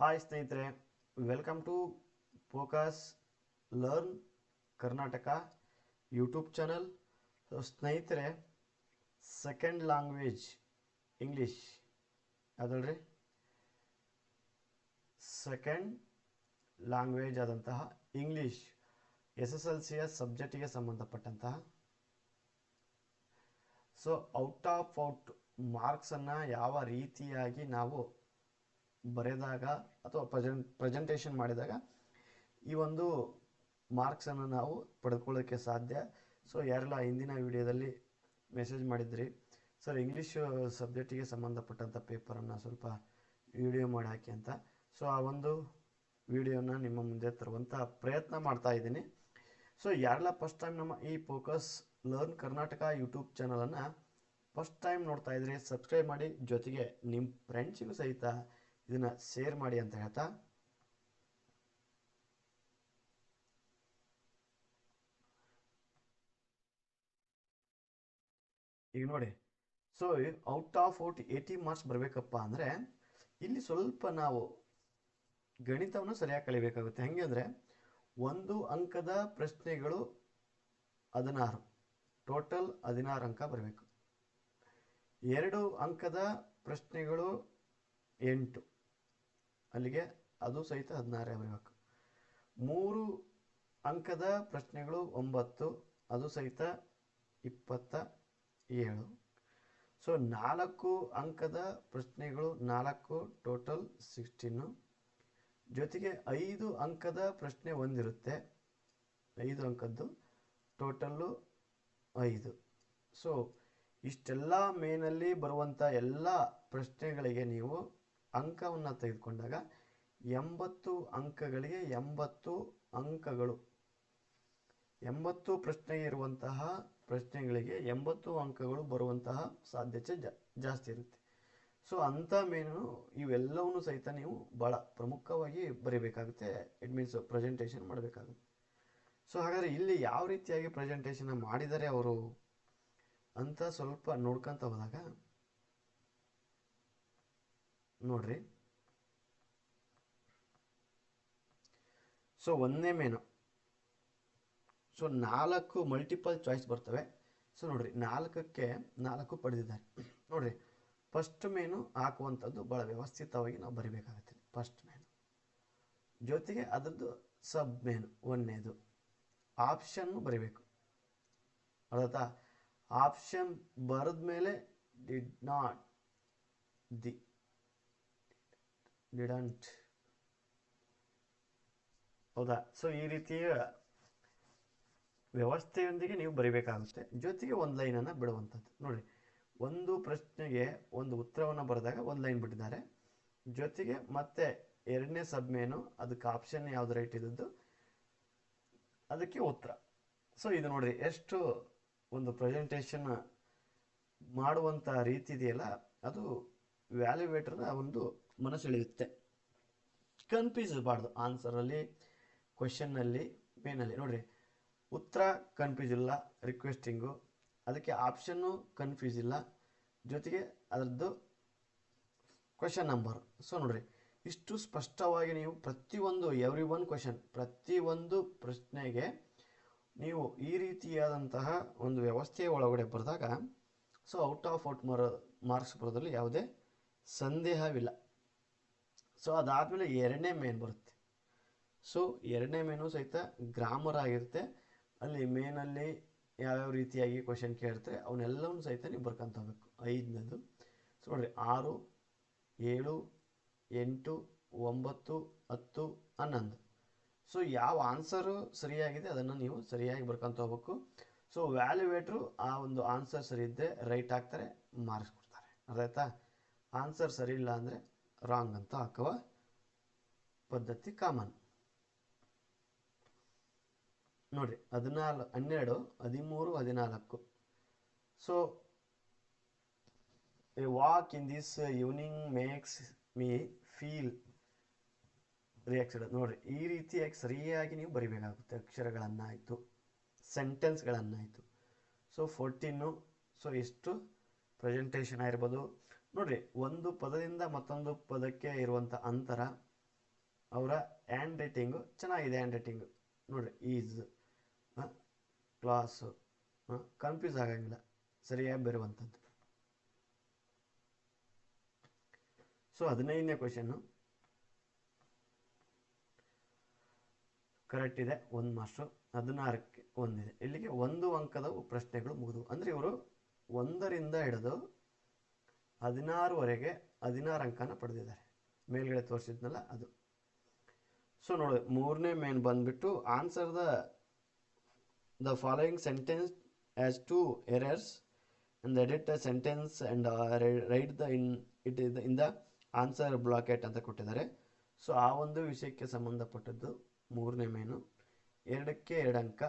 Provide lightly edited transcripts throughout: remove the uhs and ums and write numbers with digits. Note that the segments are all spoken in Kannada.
ಹಾಯ್ ಸ್ನೇಹಿತರೆ, welcome to focus learn Karnataka YouTube channel. So ಸ್ನೇಹಿತರೆ, ಸೆಕೆಂಡ್ ಲ್ಯಾಂಗ್ವೇಜ್ ಇಂಗ್ಲೀಷ್ ಅದಲ್ರಿ, ಸೆಕೆಂಡ್ ಲ್ಯಾಂಗ್ವೇಜ್ ಆದಂತಹ ಇಂಗ್ಲೀಷ್ SSLCಯ ಸಬ್ಜೆಕ್ಟಿಗೆ ಸಂಬಂಧಪಟ್ಟಂತಹ ಸೊ ಔಟ್ ಆಫ್ ಮಾರ್ಕ್ಸನ್ನು ಯಾವ ರೀತಿಯಾಗಿ ನಾವು ಬರೆದಾಗ ಅಥವಾ ಪ್ರೆಸೆಂಟೇಷನ್ ಮಾಡಿದಾಗ ಈ ಒಂದು ಮಾರ್ಕ್ಸನ್ನು ನಾವು ಪಡೆದುಕೊಳ್ಳೋಕ್ಕೆ ಸಾಧ್ಯ. ಸೊ ಯಾರೆಲ್ಲ ಹಿಂದಿನ ವಿಡಿಯೋದಲ್ಲಿ ಮೆಸೇಜ್ ಮಾಡಿದ್ರಿ, ಸರ್ ಇಂಗ್ಲೀಷ್ ಸಬ್ಜೆಕ್ಟಿಗೆ ಸಂಬಂಧಪಟ್ಟಂಥ ಪೇಪರನ್ನು ಸ್ವಲ್ಪ ವಿಡಿಯೋ ಮಾಡಿ ಹಾಕಿ ಅಂತ. ಸೊ ಆ ಒಂದು ವಿಡಿಯೋನ ನಿಮ್ಮ ಮುಂದೆ ತರುವಂಥ ಪ್ರಯತ್ನ ಮಾಡ್ತಾ ಇದ್ದೀನಿ. ಸೊ ಯಾರೆಲ್ಲ ಫಸ್ಟ್ ಟೈಮ್ ನಮ್ಮ ಈ ಫೋಕಸ್ ಲರ್ನ್ ಕರ್ನಾಟಕ ಯೂಟ್ಯೂಬ್ ಚಾನಲನ್ನು ಫಸ್ಟ್ ಟೈಮ್ ನೋಡ್ತಾ ಇದ್ರಿ, ಸಬ್ಸ್ಕ್ರೈಬ್ ಮಾಡಿ, ಜೊತೆಗೆ ನಿಮ್ಮ ಫ್ರೆಂಡ್ಸಿಗೂ ಸಹಿತ ಇದನ್ನು ಶೇರ್ ಮಾಡಿ ಅಂತ ಹೇಳ್ತಾ, ಈಗ ನೋಡಿ, ಸೊ ಔಟ್ ಆಫ್ 80 ಮಾರ್ಕ್ಸ್ ಬರಬೇಕಪ್ಪ ಅಂದರೆ ಇಲ್ಲಿ ಸ್ವಲ್ಪ ನಾವು ಗಣಿತವನ್ನು ಸರಿಯಾಗಿ ಕಲಿಬೇಕಾಗುತ್ತೆ. ಹೆಂಗೆ ಅಂದರೆ 1 ಅಂಕದ ಪ್ರಶ್ನೆಗಳು 16, ಟೋಟಲ್ 16 ಅಂಕ ಬರಬೇಕು. 2 ಅಂಕದ ಪ್ರಶ್ನೆಗಳು 8, ಅಲ್ಲಿಗೆ ಅದು ಸಹಿತ 16 ಬರಬೇಕು. 3 ಅಂಕದ ಪ್ರಶ್ನೆಗಳು 9, ಅದು ಸಹಿತ 27. ಸೊ 4 ಅಂಕದ ಪ್ರಶ್ನೆಗಳು 4, ಟೋಟಲ್ 16. ಜೊತೆಗೆ 5 ಅಂಕದ ಪ್ರಶ್ನೆ ಒಂದಿರುತ್ತೆ, 5 ಅಂಕದ್ದು, ಟೋಟಲ್ಲು 5. ಸೊ ಇಷ್ಟೆಲ್ಲ ಮೇನಲ್ಲಿ ಬರುವಂಥ ಎಲ್ಲ ಪ್ರಶ್ನೆಗಳಿಗೆ ನೀವು ಅಂಕವನ್ನು ತೆಗೆದುಕೊಂಡಾಗ 80 ಅಂಕಗಳಿಗೆ 80 ಅಂಕಗಳು, 80 ಪ್ರಶ್ನೆ ಇರುವಂತಹ ಪ್ರಶ್ನೆಗಳಿಗೆ 80 ಅಂಕಗಳು ಬರುವಂತಹ ಸಾಧ್ಯತೆ ಜಾಸ್ತಿ ಇರುತ್ತೆ. ಸೊ ಅಂಥ ಮೇನು ಇವೆಲ್ಲವನ್ನೂ ಸಹಿತ ನೀವು ಭಾಳ ಪ್ರಮುಖವಾಗಿ ಬರೀಬೇಕಾಗುತ್ತೆ. ಇಟ್ ಮೀನ್ಸ್ ಪ್ರೆಸೆಂಟೇಷನ್ ಮಾಡಬೇಕಾಗುತ್ತೆ. ಸೊ ಹಾಗಾದರೆ ಇಲ್ಲಿ ಯಾವ ರೀತಿಯಾಗಿ ಪ್ರೆಸೆಂಟೇಷನ್ ಮಾಡಿದ್ದಾರೆ ಅವರು ಅಂತ ಸ್ವಲ್ಪ ನೋಡ್ಕೊತ ಹೋದಾಗ ನೋಡ್ರಿ, ಸೊ 1ನೇ ಮೇನು, ಸೊ 4 ಮಲ್ಟಿಪಲ್ ಚಾಯ್ಸ್ ಬರ್ತವೆ. ಸೊ ನೋಡ್ರಿ, 4ಕ್ಕೆ 4 ಪಡೆದಿದ್ದಾರೆ. ನೋಡ್ರಿ, ಫಸ್ಟ್ ಮೇನು ಹಾಕುವಂಥದ್ದು ಭಾಳ ವ್ಯವಸ್ಥಿತವಾಗಿ ನಾವು ಬರಿಬೇಕಾಗುತ್ತೆ. ಫಸ್ಟ್ ಮೇನು ಜೊತೆಗೆ ಅದರದ್ದು ಸಬ್ ಮೇನು 1ನೇದು ಆಪ್ಷನ್ನು ಬರಿಬೇಕು. ಅರ್ಥ, ಆಪ್ಷನ್ ಬರೆದ ಮೇಲೆ ಡಿಡಂಟ್, ಹೌದಾ? ಸೊ ಈ ರೀತಿಯ ವ್ಯವಸ್ಥೆಯೊಂದಿಗೆ ನೀವು ಬರಿಬೇಕಾಗುತ್ತೆ. ಜೊತೆಗೆ 1 ಲೈನನ್ನು ಬಿಡುವಂಥದ್ದು. ನೋಡಿ, ಒಂದು ಪ್ರಶ್ನೆಗೆ ಒಂದು ಉತ್ತರವನ್ನು ಬರೆದಾಗ 1 ಲೈನ್ ಬಿಟ್ಟಿದ್ದಾರೆ. ಜೊತೆಗೆ ಮತ್ತೆ 2ನೇ ಸಬ್ಮೇನು, ಅದಕ್ಕೆ ಆಪ್ಷನ್ ಯಾವ್ದು ರೈಟ್ ಇದ್ದದ್ದು ಅದಕ್ಕೆ ಉತ್ತರ. ಸೊ ಇದು ನೋಡ್ರಿ, ಎಷ್ಟು ಒಂದು ಪ್ರೆಸೆಂಟೇಷನ್ ಮಾಡುವಂಥ ರೀತಿ ಇದೆಯಲ್ಲ, ಅದು ವ್ಯಾಲ್ಯುವೇಟರ್ನ ಒಂದು ಮನಸ್ಸೆಳೆಯುತ್ತೆ. ಕನ್ಫ್ಯೂಸ್ ಇರಬಾರ್ದು ಆನ್ಸರಲ್ಲಿ, ಕ್ವೆಶನ್ನಲ್ಲಿ, ಮೇನಲ್ಲಿ. ನೋಡ್ರಿ, ಉತ್ತರ ಕನ್ಫ್ಯೂಸ್ ಇಲ್ಲ, ರಿಕ್ವೆಸ್ಟಿಂಗು, ಅದಕ್ಕೆ ಆಪ್ಷನ್ನು ಕನ್ಫ್ಯೂಸ್ ಇಲ್ಲ, ಜೊತೆಗೆ ಅದರದ್ದು ಕ್ವೆಶನ್ ನಂಬರ್. ಸೊ ನೋಡ್ರಿ, ಇಷ್ಟು ಸ್ಪಷ್ಟವಾಗಿ ನೀವು ಪ್ರತಿಯೊಂದು ಕ್ವೆಶನ್, ಪ್ರತಿಯೊಂದು ಪ್ರಶ್ನೆಗೆ ನೀವು ಈ ರೀತಿಯಾದಂತಹ ಒಂದು ವ್ಯವಸ್ಥೆಯ ಒಳಗಡೆ ಬರೆದಾಗ ಸೊ ಔಟ್ ಆಫ್ ಮಾರ್ಕ್ಸ್ ಬರೋದ್ರಲ್ಲಿ ಯಾವುದೇ ಸಂದೇಹವಿಲ್ಲ. ಸೊ ಅದಾದಮೇಲೆ 2ನೇ ಮೇನ್ ಬರುತ್ತೆ. ಸೊ 2ನೇ ಮೇನು ಸಹಿತ ಗ್ರಾಮರ್ ಆಗಿರುತ್ತೆ. ಅಲ್ಲಿ ಮೇನಲ್ಲಿ ಯಾವ್ಯಾವ ರೀತಿಯಾಗಿ ಕ್ವೆಶನ್ ಕೇಳ್ತಾರೆ ಅವನ್ನೆಲ್ಲವನ್ನೂ ಸಹಿತ ನೀವು ಬರ್ಕೊಂತ ಹೋಗ್ಬೇಕು. 5ನೇದು, ಸೊ ನೋಡಿರಿ, 6, 7, 8, 9, 10, 11. ಸೊ ಯಾವ ಆನ್ಸರು ಸರಿಯಾಗಿದೆ ಅದನ್ನು ನೀವು ಸರಿಯಾಗಿ ಬರ್ಕೊಂತ ಹೋಗ್ಬೇಕು. ಸೊ ವ್ಯಾಲ್ಯುವೇಟ್ರು ಆ ಒಂದು ಆನ್ಸರ್ ಸರಿ ಇದ್ದರೆ ರೈಟ್ ಹಾಕ್ತಾರೆ, ಮಾರ್ಕ್ಸ್ ಕೊಡ್ತಾರೆ. ಅರ್ಥ? ಆನ್ಸರ್ ಸರಿ ಇಲ್ಲ ಅಂದರೆ ರಾಂಗ್ ಅಂತ ಹಾಕುವ ಪದ್ಧತಿ ಕಾಮನ್. ನೋಡಿರಿ, 14, 12, 13, 14. So A walk in this evening makes me feel reacted. ನೋಡಿರಿ, ಈ ರೀತಿಯಾಗಿ ಸರಿಯಾಗಿ ನೀವು ಬರಿಬೇಕಾಗುತ್ತೆ. ಅಕ್ಷರಗಳನ್ನಾಯಿತು, ಸೆಂಟೆನ್ಸ್ಗಳನ್ನಾಯಿತು. ಸೊ 14. ಸೊ ಇಷ್ಟು ಪ್ರೆಸೆಂಟೇಷನ್ ಆಗಿರ್ಬೋದು. ನೋಡಿರಿ, ಒಂದು ಪದದಿಂದ ಮತ್ತೊಂದು ಪದಕ್ಕೆ ಇರುವಂಥ ಅಂತರ, ಅವರ ಹ್ಯಾಂಡ್ ರೈಟಿಂಗು ಚೆನ್ನಾಗಿದೆ. ಹ್ಯಾಂಡ್ ರೈಟಿಂಗು ನೋಡಿರಿ, ಈಸ್ ಕ್ಲಾಸು ಕನ್ಫ್ಯೂಸ್ ಆಗಂಗಿಲ್ಲ, ಸರಿಯಾಗಿ ಬರುವಂಥದ್ದು. ಸೊ 15ನೇ ಕ್ವೆಶನ್ನು ಕರೆಕ್ಟ್ ಇದೆ, 1 ಮಾರ್ಕ್ಸು. 16ಕ್ಕೆ ಒಂದಿದೆ. ಇಲ್ಲಿಗೆ 1 ಅಂಕದ ಪ್ರಶ್ನೆಗಳು ಮುಗಿದವು. ಅಂದರೆ ಇವರು 1ರಿಂದ ಹಿಡಿದು 16ವರೆಗೆ 16 ಅಂಕನ ಪಡೆದಿದ್ದಾರೆ. ಮೇಲ್ಗಡೆ ತೋರಿಸಿದ್ನಲ್ಲ ಅದು. ಸೊ ನೋಡಿ, 3ನೇ ಮೇನ್ ಬಂದ್ಬಿಟ್ಟು answer the following sentence has 2 errors and edit the sentence and write the in the answer bracket ಅಂತ ಕೊಟ್ಟಿದ್ದಾರೆ. ಸೊ ಆ ಒಂದು ವಿಷಯಕ್ಕೆ ಸಂಬಂಧಪಟ್ಟದ್ದು 3ನೇ ಮೇನು. 2ಕ್ಕೆ 2 ಅಂಕ,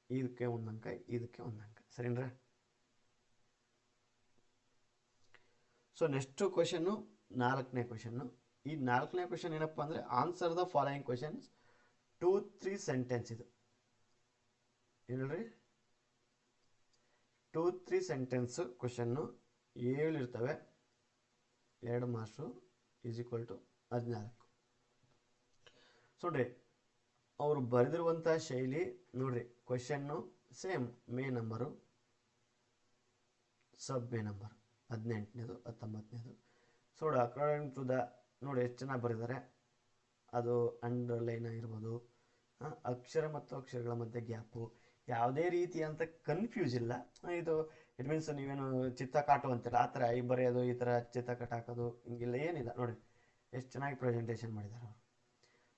ಇದಕ್ಕೆ 1 ಅಂಕ, ಇದಕ್ಕೆ 1 ಅಂಕ. ಸರಿನಾ? ಸೊ ನೆಕ್ಸ್ಟ್ ಕ್ವೆಶನ್ನು 4ನೇ ಕ್ವೆಶನ್ನು. ಈ 4ನೇ ಕ್ವೆಶನ್ ಏನಪ್ಪ ಅಂದರೆ answer the following questions 2-3 sentence. ಇದು ಹೇಳ್ರಿ, 2-3 ಸೆಂಟೆನ್ಸ್ ಕ್ವೆಶನ್ನು 7 ಇರ್ತವೆ. 2 marks is equal to 14. So ನೋಡ್ರಿ, ಅವರು ಬರೆದಿರುವಂಥ ಶೈಲಿ ನೋಡ್ರಿ, ಕ್ವೆಶನ್ನು ಸೇಮ್, ಮೇ ನಂಬರು, ಸಬ್ ಮೇ ನಂಬರು, 18ನೇದು 19ನೇದು. ಸೊ ನೋಡಿ, ಅಕಾರ್ಡಿಂಗ್ ಟು ದ ನೋಡಿ ಎಷ್ಟು ಚೆನ್ನಾಗಿ ಬರೆದಿದ್ದಾರೆ. ಅದು ಅಂಡರ್ಲೈನ್ ಆಗಿರ್ಬೋದು, ಅಕ್ಷರ ಮತ್ತು ಅಕ್ಷರಗಳ ಮಧ್ಯೆ ಗ್ಯಾಪು, ಯಾವುದೇ ರೀತಿಯಂಥ ಕನ್ಫ್ಯೂಸ್ ಇಲ್ಲ. ಇದು ಇಟ್ ಮೀನ್ಸ್ ನೀವೇನು ಚಿತ್ತ ಕಾಟು ಅಂತೀರ ಆ ಥರ ಈ ಬರೆಯೋದು, ಈ ಥರ ಚಿತ್ತ ಕಟ್ ಹಾಕೋದು ಹಿಂಗಿಲ್ಲ, ಏನಿಲ್ಲ. ನೋಡಿ ಎಷ್ಟು ಚೆನ್ನಾಗಿ ಪ್ರೆಸೆಂಟೇಷನ್ ಮಾಡಿದ್ದಾರೆ ಅವರು.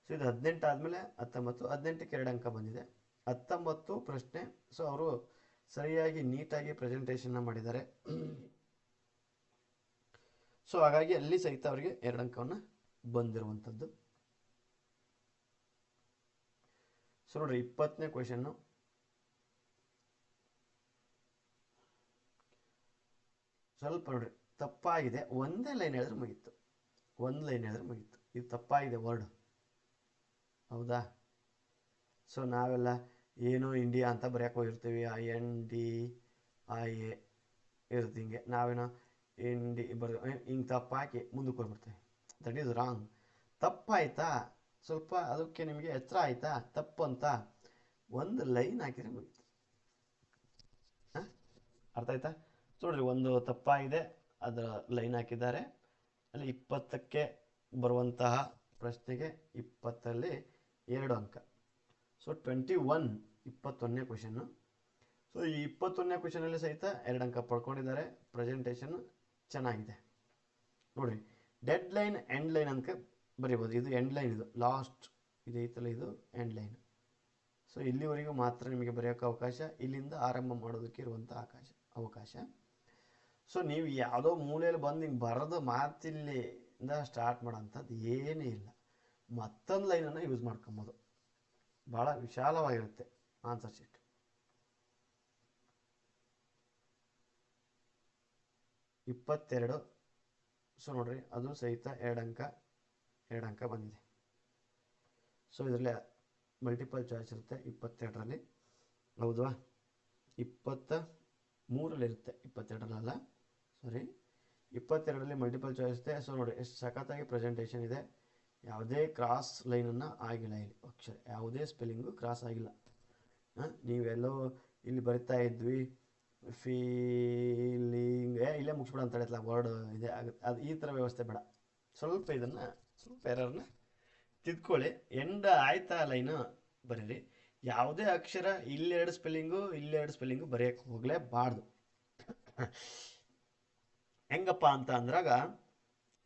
ಸೊ ಇದು 18 ಆದಮೇಲೆ 19, 18ಕ್ಕೆ 2 ಅಂಕ ಬಂದಿದೆ. 19 ಪ್ರಶ್ನೆ. ಸೊ ಅವರು ಸರಿಯಾಗಿ ನೀಟಾಗಿ ಪ್ರೆಸೆಂಟೇಷನ್ನ ಮಾಡಿದ್ದಾರೆ. ಸೊ ಹಾಗಾಗಿ ಅಲ್ಲಿ ಸಹಿತ ಅವರಿಗೆ 2 ಅಂಕವನ್ನು ಬಂದಿರುವಂಥದ್ದು. ಸೊ ನೋಡ್ರಿ, 20ನೇ ಕ್ವೆಶನ್ನು ಸ್ವಲ್ಪ ನೋಡ್ರಿ ತಪ್ಪಾಗಿದೆ. ಒಂದೇ ಲೈನ್ ಹೇಳಿದ್ರೆ ಮುಗೀತು, 1 ಲೈನ್ ಹೇಳಿದ್ರೆ ಮುಗೀತು. ಇದು ತಪ್ಪಾಗಿದೆ ವರ್ಡ್, ಹೌದಾ? ಸೊ ನಾವೆಲ್ಲ ಏನೋ ಇಂಡಿಯಾ ಅಂತ ಬರೆಯೋಕೆ ಹೋಗಿರ್ತೀವಿ, INDIA ಇರುತ್ತೆ. ಹಿಂಗೆ ನಾವೇನೋ ಹಿಂಗೆ ತಪ್ಪಾಕಿ ಮುಂದಕ್ಕೆ ಹೋಗ್ಬಿಡ್ತೇವೆ. That is wrong. ತಪ್ಪಾಯ್ತಾ, ಸ್ವಲ್ಪ ಅದಕ್ಕೆ ನಿಮಗೆ ಎಚ್ಚರ ಆಯ್ತಾ ತಪ್ಪು ಅಂತ 1 ಲೈನ್ ಹಾಕಿದ್ರೆ ಮುಗೀತು. ಅರ್ಥ ಆಯ್ತಾ? ನೋಡ್ರಿ, ಒಂದು ತಪ್ಪಾಗಿದೆ, ಅದರ ಲೈನ್ ಹಾಕಿದ್ದಾರೆ. ಅಲ್ಲಿ 20ಕ್ಕೆ ಬರುವಂತಹ ಪ್ರಶ್ನೆಗೆ 20ರಲ್ಲಿ 2 ಅಂಕ. So 21ನೇ question. ಸೊ ಈ 21ನೇ ಕ್ವೆಶನಲ್ಲಿ ಸಹಿತ 2 ಅಂಕ ಪಡ್ಕೊಂಡಿದ್ದಾರೆ. ಪ್ರೆಸೆಂಟೇಷನ್ ಚೆನ್ನಾಗಿದೆ. ನೋಡಿರಿ, ಡೆಡ್ ಲೈನ್ ಎಂಡ್ ಲೈನ್ ಅಂತ ಬರೀಬೋದು. ಇದು ಎಂಡ್ ಲೈನ್, ಇದು ಲಾಸ್ಟ್ ಇದು ಐತಲ್ಲ, ಇದು ಎಂಡ್ ಲೈನ್. ಸೊ ಇಲ್ಲಿವರೆಗೂ ಮಾತ್ರ ನಿಮಗೆ ಬರೆಯೋಕ್ಕೆ ಅವಕಾಶ, ಇಲ್ಲಿಂದ ಆರಂಭ ಮಾಡೋದಕ್ಕೆ ಇರುವಂಥ ಅವಕಾಶ. ಸೊ ನೀವು ಯಾವುದೋ ಮೂಲೆಯಲ್ಲಿ ಬಂದು ಹಿಂಗೆ ಬರೆದು ಮಾತಿಲ್ಲಿಂದ ಸ್ಟಾರ್ಟ್ ಮಾಡೋಂಥದ್ದು ಏನೂ ಇಲ್ಲ. ಮತ್ತೊಂದು ಲೈನನ್ನು ಯೂಸ್ ಮಾಡ್ಕೊಬೋದು. ಭಾಳ ವಿಶಾಲವಾಗಿರುತ್ತೆ ಆನ್ಸರ್ ಶೀಟ್. ಇಪ್ಪತ್ತೆರಡು. ಸೊ ನೋಡ್ರಿ, ಅದು ಸಹಿತ 2 ಅಂಕ ಬಂದಿದೆ. ಸೊ ಇದರಲ್ಲಿ ಮಲ್ಟಿಪಲ್ ಚಾಯ್ಸ್ ಇರುತ್ತೆ 22ರಲ್ಲಿ, ಹೌದಾ? 23ರಲ್ಲಿ ಇರುತ್ತೆ, 22ರಲ್ಲ, ಸಾರಿ 22ರಲ್ಲಿ ಮಲ್ಟಿಪಲ್ ಚಾಯ್ಸ್ ಇದೆ. ಸೊ ನೋಡಿ ಎಷ್ಟು ಸಖತ್ತಾಗಿ ಪ್ರೆಸೆಂಟೇಷನ್ ಇದೆ. ಯಾವುದೇ ಕ್ರಾಸ್ ಲೈನನ್ನು ಆಗಿಲ್ಲ, ಇಲ್ಲಿ ಅಕ್ಷರ ಯಾವುದೇ ಸ್ಪೆಲ್ಲಿಂಗು ಕ್ರಾಸ್ ಆಗಿಲ್ಲ. ನೀವೆಲ್ಲೋ ಇಲ್ಲಿ ಬರಿತಾ ಇದ್ವಿ ಫೀಲಿಂಗ್ ಇಲ್ಲೇ ಮುಗಿಸ್ಬಿಡ ಅಂತ ಹೇಳಿಲ್ಲ, ವರ್ಡ್ ಇದೆ ಆಗುತ್ತೆ. ಅದು ಈ ಥರ ವ್ಯವಸ್ಥೆ ಬೇಡ. ಸ್ವಲ್ಪ ಎರರ್ನ ತಿದ್ಕೊಳ್ಳಿ. ಎಂಡ್ ಆಯ್ತಾ ಲೈನು ಬರೀರಿ. ಯಾವುದೇ ಅಕ್ಷರ ಇಲ್ಲೆರಡು ಸ್ಪೆಲ್ಲಿಂಗು ಬರೆಯೋಕ್ಕೆ ಹೋಗಲೇಬಾರ್ದು. ಹೆಂಗಪ್ಪ ಅಂತ ಅಂದ್ರಾಗ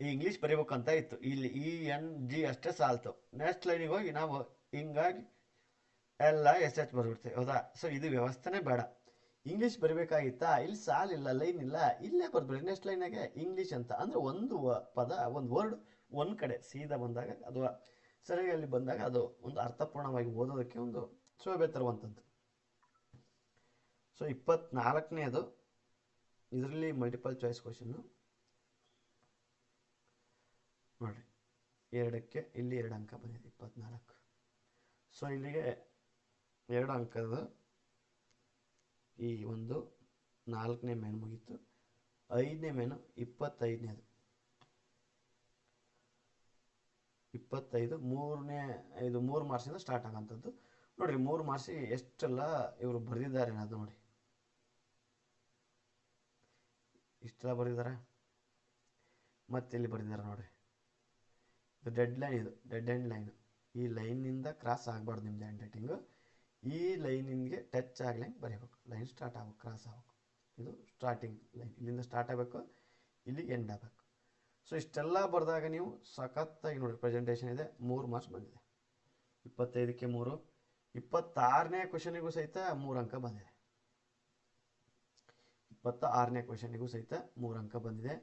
ಈ ಇಂಗ್ಲೀಷ್ ಬರೀಬೇಕಂತ ಇತ್ತು, ಇಲ್ಲಿ ENG ಅಷ್ಟೇ ಸಾಲ್ತು. ನೆಕ್ಸ್ಟ್ ಲೈನಿಗೆ ಹೋಗಿ ನಾವು ಹಿಂಗಾಗಿ ಎಲ್ಲ SH ಬರ್ಬಿಡ್ತೇವೆ, ಹೌದಾ? ಸೊ ಇದು ವ್ಯವಸ್ಥೆನೇ ಬೇಡ. ಇಂಗ್ಲೀಷ್ ಬರೀಬೇಕಾಗಿತ್ತಾ, ಇಲ್ಲಿ ಸಾಲಿಲ್ಲ, ಲೈನ್ ಇಲ್ಲ, ಇಲ್ಲೇ ಬರ್ಬೇಡಿ. ನೆಕ್ಸ್ಟ್ ಲೈನಾಗೆ ಇಂಗ್ಲೀಷ್ ಅಂತ ಅಂದರೆ ಒಂದು ಪದ, ಒಂದು ವರ್ಡ್ ಒಂದು ಕಡೆ ಸೀದಾ ಬಂದಾಗ ಅದು ಸರಿಯಾಗಿ ಅಲ್ಲಿ ಬಂದಾಗ ಅದು ಒಂದು ಅರ್ಥಪೂರ್ಣವಾಗಿ ಓದೋದಕ್ಕೆ ಒಂದು ಶೋಭೆ ತರುವಂಥದ್ದು. ಸೊ 24ನೇದು, ಇದರಲ್ಲಿ ಮಲ್ಟಿಪಲ್ ಚಾಯ್ಸ್ ಕ್ವಶನ್ನು ನೋಡಿರಿ. 2ಕ್ಕೆ ಇಲ್ಲಿ 2 ಅಂಕ ಬಂದಿದೆ, 24. ಸೊ ಇಲ್ಲಿಗೆ 2 ಅಂಕದ ಈ ಒಂದು 4ನೇ ಮೇನು ಮುಗೀತು. 5ನೇ ಮೇನು 25ನೇದು. 25 ಮೂರನೇ ಇದು 3 ಮಾರ್ಕ್ಸಿಂದ ಸ್ಟಾರ್ಟ್ ಆಗೋಂಥದ್ದು. ನೋಡಿರಿ 3 ಮಾರ್ಕ್ಸಿಗೆ ಎಷ್ಟೆಲ್ಲ ಇವರು ಬರೆದಿದ್ದಾರೆ ಅನ್ನೋದು ನೋಡಿ, ಇಷ್ಟೆಲ್ಲ ಬರೆದಿದ್ದಾರೆ. ಮತ್ತೆ ಇಲ್ಲಿ ಬರೆದಿದ್ದಾರೆ ನೋಡಿರಿ, ಇದು ಡೆಡ್ ಲೈನ್, ಇದು ಡೆಡ್ ಎಂಡ್ ಲೈನ್. ಈ ಲೈನಿಂದ ಕ್ರಾಸ್ ಆಗಬಾರ್ದು ನಿಮ್ಮದು ಹ್ಯಾಂಡ್ ರೈಟಿಂಗು. ಈ ಲೈನಿಗೆ ಟಚ್ ಆಗಲಂಗೆ ಬರೀಬೇಕು. ಲೈನ್ ಸ್ಟಾರ್ಟ್ ಆಗ್ಬೇಕು, ಕ್ರಾಸ್ ಆಗ್ಬೇಕು. ಇದು ಸ್ಟಾರ್ಟಿಂಗ್ ಲೈನ್, ಇಲ್ಲಿಂದ ಸ್ಟಾರ್ಟ್ ಆಗಬೇಕು, ಇಲ್ಲಿಗೆ ಎಂಡ್ ಆಗಬೇಕು. ಸೊ ಇಷ್ಟೆಲ್ಲ ಬರೆದಾಗ ನೀವು ಸಖತ್ತಾಗಿ ನೋಡಿ, ಪ್ರೆಸೆಂಟೇಷನ್ ಇದೆ, 3 ಮಾರ್ಕ್ಸ್ ಬಂದಿದೆ. 25ಕ್ಕೆ 3, 26ನೇ ಕ್ವಶನಿಗೂ ಸಹಿತ 3 ಅಂಕ ಬಂದಿದೆ. 26ನೇ ಕ್ವಶನಿಗೂ ಸಹಿತ 3 ಅಂಕ ಬಂದಿದೆ.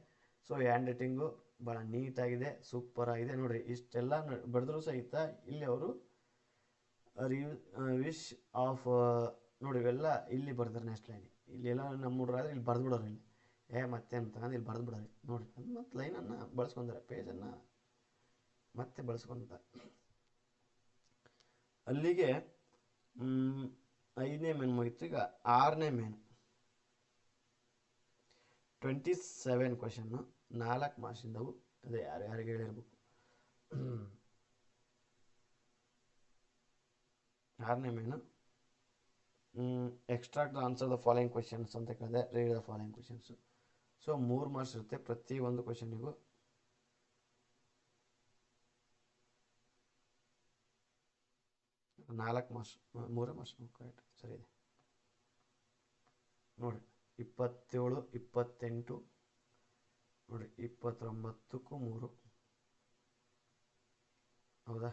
ಸೊ ಹ್ಯಾಂಡ್ ರೈಟಿಂಗು ಭಾಳ ನೀಟಾಗಿದೆ, ಸೂಪರ್ ಆಗಿದೆ. ನೋಡಿರಿ ಇಷ್ಟೆಲ್ಲ ಬರೆದ್ರೂ ಸಹಿತ ಇಲ್ಲಿ ಅವರು ವಿಶ್ ಆಫ್ ನೋಡಿ ಇವೆಲ್ಲ ಇಲ್ಲಿ ಬರ್ತಾರೆ. ನೆಕ್ಸ್ಟ್ ಲೈನ್ ಇಲ್ಲೆಲ್ಲ ನಮ್ಮ ಹುಡುಗರಾದ್ರೆ ಇಲ್ಲಿ ಬರೆದು ಬಿಡೋರು, ಇಲ್ಲಿ ಮತ್ತೆ ಅಂತಂದ್ರೆ ಇಲ್ಲಿ ಬರೆದು ಬಿಡೋರಿ. ನೋಡಿ ಮತ್ತು ಲೈನನ್ನು ಬಳಸ್ಕೊಂತಾರೆ, ಪೇಜನ್ನು ಮತ್ತೆ ಬಳಸ್ಕೊತಾರೆ. ಅಲ್ಲಿಗೆ 5ನೇ ಮೇನ್ ಮುಗಿತು. ಈಗ 6ನೇ ಮೇನ್ 27 ಕ್ವಶನ್ನು, 4 ಮಾರ್ಕ್ಸಿಂದವು. ಅದೇ ಯಾರಿಗೆ ಹೇಳಿರ್ಬೇಕು. 6ನೇ main extract answer the following questions ಅಂತ ಕೇಳಿದೆ. Read the following questions. So 3 marks ಇರುತ್ತೆ ಪ್ರತಿ ಒಂದು ಕ್ವಶನಿಗೂ. ನಾಲ್ಕು ಮಾರ್ಕ್ಸ್, 3 ಮಾರ್ಕ್ಸ್ ಕರೆಕ್ಟ್ ಸರಿ ಇದೆ ನೋಡಿ. 27, 28 ನೋಡಿ, 29ಕ್ಕೂ 3 ಹೌದಾ,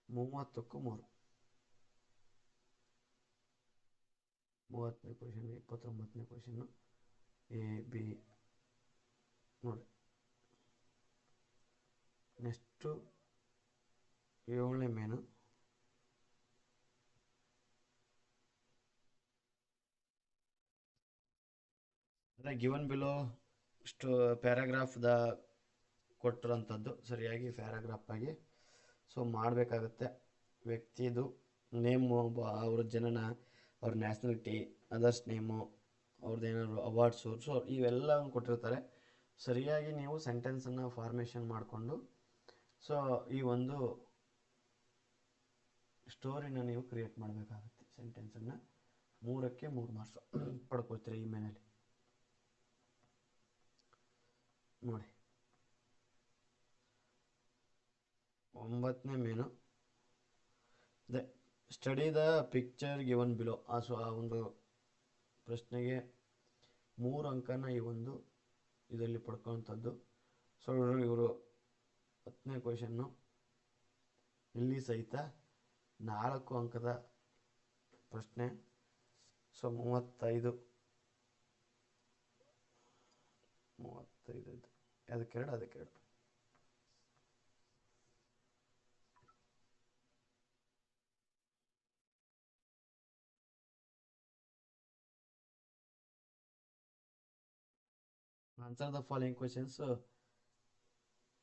30ಕ್ಕೂ 3, 30ನೇ ಕ್ವಶನ್, 29ನೇ ಕ್ವಶನ್ನು ಎ ಬಿ ನೋಡಿ. ನೆಕ್ಸ್ಟು 7ನೇ ಮೇನು ಗಿವನ್ ಬಿಲೋ ಇಷ್ಟು ಪ್ಯಾರಾಗ್ರಾಫ್ದ ಕೊಟ್ಟಿರೋಂಥದ್ದು ಸರಿಯಾಗಿ ಪ್ಯಾರಾಗ್ರಾಫ್ ಆಗಿ ಸೊ ಮಾಡಬೇಕಾಗತ್ತೆ. ವ್ಯಕ್ತಿದು ನೇಮು, ಅವ್ರ ಜನನ, ಅವ್ರ ನ್ಯಾಷನಾಲಿಟಿ, ಅದರ್ಸ್ ನೇಮು, ಅವ್ರದ್ದು ಏನಾದ್ರು ಅವಾರ್ಡ್ಸು, ಸೊ ಇವೆಲ್ಲ ಕೊಟ್ಟಿರ್ತಾರೆ. ಸರಿಯಾಗಿ ನೀವು ಸೆಂಟೆನ್ಸನ್ನು ಫಾರ್ಮೇಷನ್ ಮಾಡಿಕೊಂಡು ಸೊ ಈ ಒಂದು ಸ್ಟೋರಿನ ನೀವು ಕ್ರಿಯೇಟ್ ಮಾಡಬೇಕಾಗುತ್ತೆ. ಸೆಂಟೆನ್ಸನ್ನು 3ಕ್ಕೆ 3 ಮಾರ್ಕ್ಸ್ ಪಡ್ಕೊಳ್ತೀರಿ ಈ ಮೇನಲ್ಲಿ ನೋಡಿ. 9ನೇ main the study the picture given below. ಆ ಒಂದು ಪ್ರಶ್ನೆಗೆ 3 ಅಂಕನ ಈ ಒಂದು ಇದರಲ್ಲಿ ಪಡ್ಕೊಳ್ಳೋಂಥದ್ದು. ಸೊ ಇವರು 10ನೇ ಕ್ವಶನ್ನು ಇಲ್ಲಿ ಸಹಿತ 4 ಅಂಕದ ಪ್ರಶ್ನೆ. ಸೊ 35 ಅದಕ್ಕೆರಡು. Answer the following questions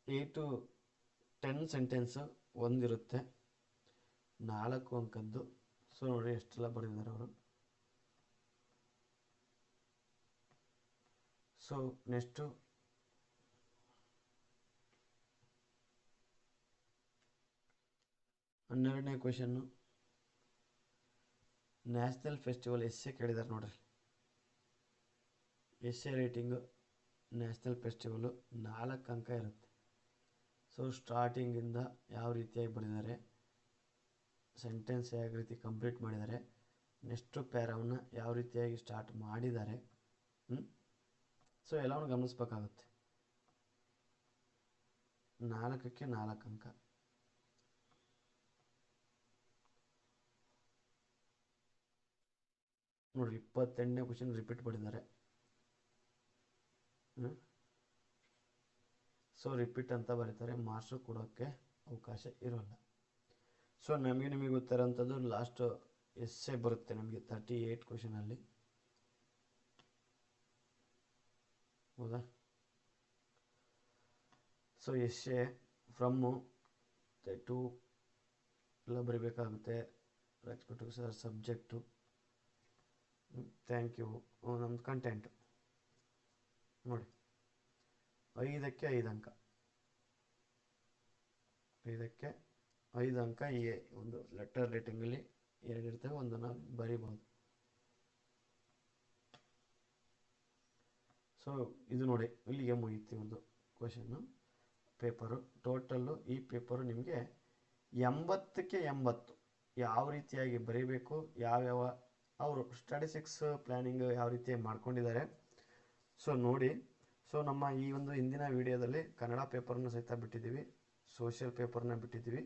8 to 10 sentence ಒಂದಿರುತ್ತೆ, 4 ಅಂಕದ್ದು. ಸೊ ನೋಡಿ ಎಷ್ಟೆಲ್ಲ ಬರೆದಿದ್ದಾರೆ ಅವರು. ಸೊ ನೆಕ್ಸ್ಟು 12ನೇ ಕ್ವೆಶನ್ನು ನ್ಯಾಷನಲ್ ಫೆಸ್ಟಿವಲ್ ಎಸ್ಸೆ ಕೇಳಿದ್ದಾರೆ ನೋಡ್ರಿ. ಎಸ್ಸೆ ರೇಟಿಂಗು ನ್ಯಾಷನಲ್ ಫೆಸ್ಟಿವಲು 4 ಅಂಕ ಇರುತ್ತೆ. ಸೊ ಸ್ಟಾರ್ಟಿಂಗಿಂದ ಯಾವ ರೀತಿಯಾಗಿ ಬರೆದಿದ್ದಾರೆ, ಸೆಂಟೆನ್ಸ್ ಯಾವ ರೀತಿ ಕಂಪ್ಲೀಟ್ ಮಾಡಿದ್ದಾರೆ, ನೆಕ್ಸ್ಟು ಪ್ಯಾರಾವನ್ನ ಯಾವ ರೀತಿಯಾಗಿ ಸ್ಟಾರ್ಟ್ ಮಾಡಿದ್ದಾರೆ, ಸೊ ಎಲ್ಲವನ್ನು ಗಮನಿಸ್ಬೇಕಾಗುತ್ತೆ. 4ಕ್ಕೆ 4 ಅಂಕ. ನೋಡಿರಿ 28ನೇ ಕ್ವಶನ್ ರಿಪೀಟ್ ಮಾಡಿದ್ದಾರೆ. ಸೊ ರಿಪೀಟ್ ಅಂತ ಬರೀತಾರೆ, ಮಾರ್ಕ್ಸು ಕೊಡೋಕ್ಕೆ ಅವಕಾಶ ಇರೋಲ್ಲ. ಸೊ ನಿಮಗೆ ಗೊತ್ತಿರೋಂಥದ್ದು ಲಾಸ್ಟ್ ಎಸ್ಸೆ ಬರುತ್ತೆ ನಮಗೆ 38 ಕ್ವಶನಲ್ಲಿ, ಹೌದಾ. ಸೊ ಎಸ್ಸೆ ಫ್ರಮ್ಮು ಟು ಎಲ್ಲ ಬರೀಬೇಕಾಗುತ್ತೆ. Respect sir subject, thank you, ನಮ್ಮದು ಕಂಟೆಂಟು ನೋಡಿ. 5ಕ್ಕೆ 5 ಅಂಕ, 5ಕ್ಕೆ 5 ಅಂಕ. ಈ ಒಂದು ಲೆಟರ್ ರೇಟಿಂಗಲ್ಲಿ 2 ಇರ್ತವೆ, ಒಂದನ್ನು ಬರೀಬಹುದು. ಸೊ ಇದು ನೋಡಿ, ಇಲ್ಲಿಗೆ ಮುಗಿಯುತ್ತೆ ಒಂದು ಕ್ವಶನ್ನು ಪೇಪರು. ಟೋಟಲ್ಲು ಈ ಪೇಪರು ನಿಮಗೆ 80ಕ್ಕೆ 80 ಯಾವ ರೀತಿಯಾಗಿ ಬರೀಬೇಕು, ಯಾವ್ಯಾವ ಅವರು ಸ್ಟ್ಯಾಟಿಸ್ಟಿಕ್ಸ್ ಪ್ಲ್ಯಾನಿಂಗ್ ಯಾವ ರೀತಿ ಮಾಡ್ಕೊಂಡಿದ್ದಾರೆ ಸೊ ನೋಡಿ. ಸೊ ನಮ್ಮ ಈ ಒಂದು ಹಿಂದಿನ ವಿಡಿಯೋದಲ್ಲಿ ಕನ್ನಡ ಪೇಪರನ್ನು ಸಹಿತ ಬಿಟ್ಟಿದ್ದೀವಿ, ಸೋಷಿಯಲ್ ಪೇಪರ್ನ ಬಿಟ್ಟಿದ್ದೀವಿ.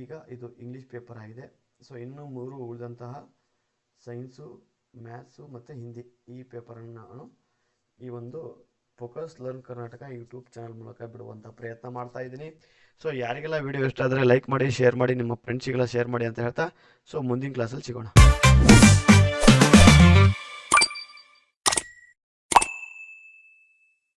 ಈಗ ಇದು ಇಂಗ್ಲೀಷ್ ಪೇಪರ್ ಆಗಿದೆ. ಸೊ ಇನ್ನೂ 3 ಉಳಿದಂತಹ ಸೈನ್ಸು, ಮ್ಯಾಥ್ಸು ಮತ್ತು ಹಿಂದಿ ಈ ಪೇಪರನ್ನು ನಾನು ಈ ಒಂದು focus learn Karnataka YouTube channel ಮೂಲಕ ಬಿಡುವಂಥ ಪ್ರಯತ್ನ ಮಾಡ್ತಾ ಇದ್ದೀನಿ. ಸೊ ಯಾರಿಗೆಲ್ಲ ವಿಡಿಯೋ ಇಷ್ಟ ಆದರೆ ಲೈಕ್ ಮಾಡಿ, ಶೇರ್ ಮಾಡಿ, ನಿಮ್ಮ ಫ್ರೆಂಡ್ಸಿಗೆಲ್ಲ ಶೇರ್ ಮಾಡಿ ಅಂತ ಹೇಳ್ತಾ, ಸೊ ಮುಂದಿನ ಕ್ಲಾಸಲ್ಲಿ ಸಿಗೋಣ.